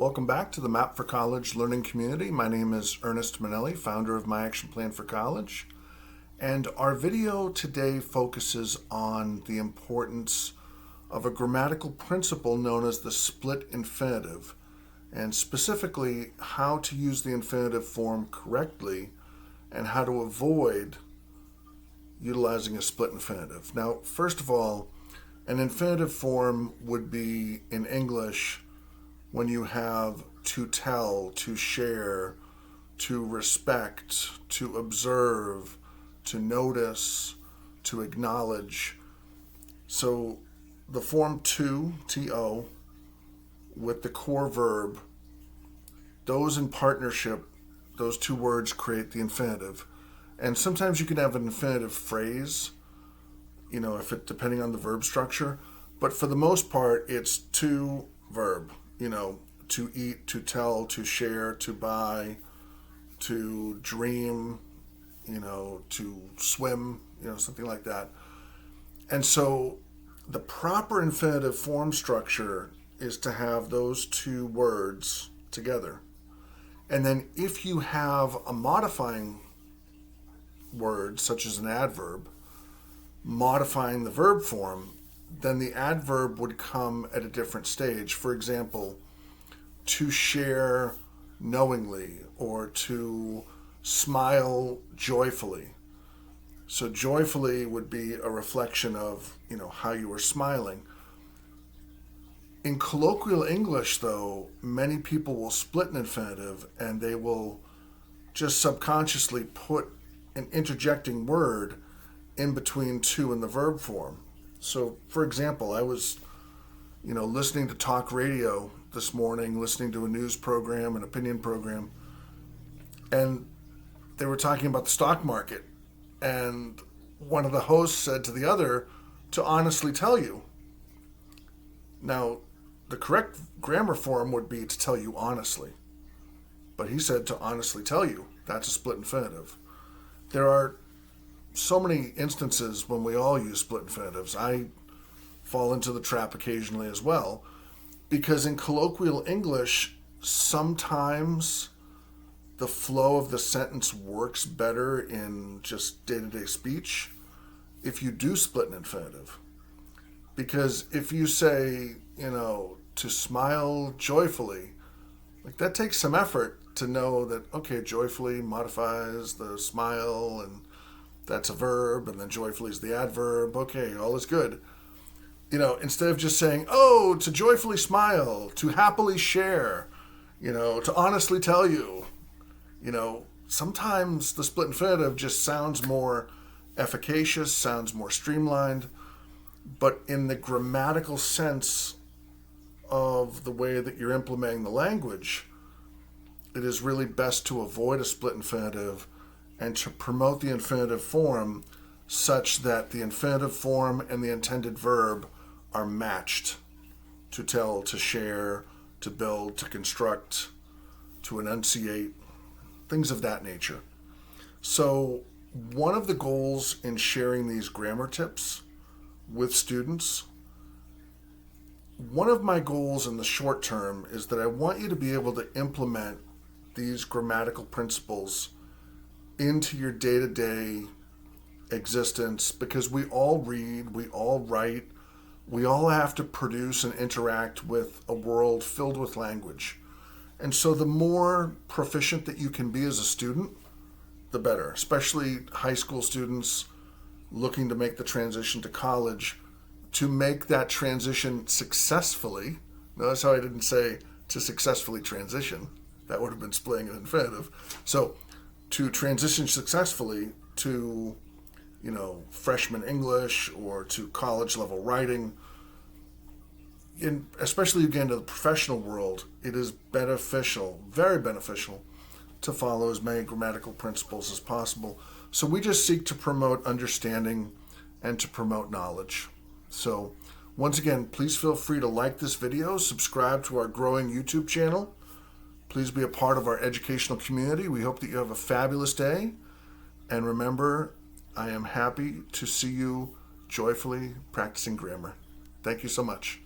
Welcome back to the Map for College learning community. My name is Ernest Manelli, founder of My Action Plan for College. And our video today focuses on the importance of a grammatical principle known as the split infinitive, and specifically how to use the infinitive form correctly and how to avoid utilizing a split infinitive. Now, first of all, an infinitive form would be in English when you have to tell, to share, to respect, to observe, to notice, to acknowledge. So the form to, T-O, with the core verb, those in partnership, those two words create the infinitive. And sometimes you can have an infinitive phrase, depending on the verb structure. But for the most part, it's to verb. To eat, to tell, to share, to buy, to dream, to swim, something like that. And so the proper infinitive form structure is to have those two words together. And then if you have a modifying word, such as an adverb, modifying the verb form, then the adverb would come at a different stage. For example, to share knowingly or to smile joyfully. So joyfully would be a reflection of, how you were smiling. In colloquial English, though, many people will split an infinitive and they will just subconsciously put an interjecting word in between to in the verb form. So, for example, I was, listening to talk radio this morning, listening to a news program, an opinion program, and they were talking about the stock market. And one of the hosts said to the other, to honestly tell you. Now, the correct grammar form would be to tell you honestly. But he said to honestly tell you. That's a split infinitive. There are so many instances when we all use split infinitives. I fall into the trap occasionally as well, because in colloquial English, sometimes the flow of the sentence works better in just day-to-day speech if you do split an infinitive. Because if you say, to smile joyfully, that takes some effort to know that, okay, joyfully modifies the smile, and that's a verb, and then joyfully is the adverb. Okay, all is good. Instead of just saying, oh, to joyfully smile, to happily share, to honestly tell you, sometimes the split infinitive just sounds more efficacious, sounds more streamlined, but in the grammatical sense of the way that you're implementing the language, it is really best to avoid a split infinitive and to promote the infinitive form such that the infinitive form and the intended verb are matched: to tell, to share, to build, to construct, to enunciate, things of that nature. So one of the goals in sharing these grammar tips with students, one of my goals in the short term is that I want you to be able to implement these grammatical principles into your day-to-day existence, because we all read, we all write, we all have to produce and interact with a world filled with language. And so the more proficient that you can be as a student, the better, especially high school students looking to make the transition to college. To make that transition successfully, notice how I didn't say to successfully transition, that would have been splitting an infinitive. So to transition successfully to, freshman English or to college level writing, especially again to the professional world, it is beneficial, very beneficial, to follow as many grammatical principles as possible. So we just seek to promote understanding and to promote knowledge. So once again, please feel free to like this video, subscribe to our growing YouTube channel. Please be a part of our educational community. We hope that you have a fabulous day. And remember, I am happy to see you joyfully practicing grammar. Thank you so much.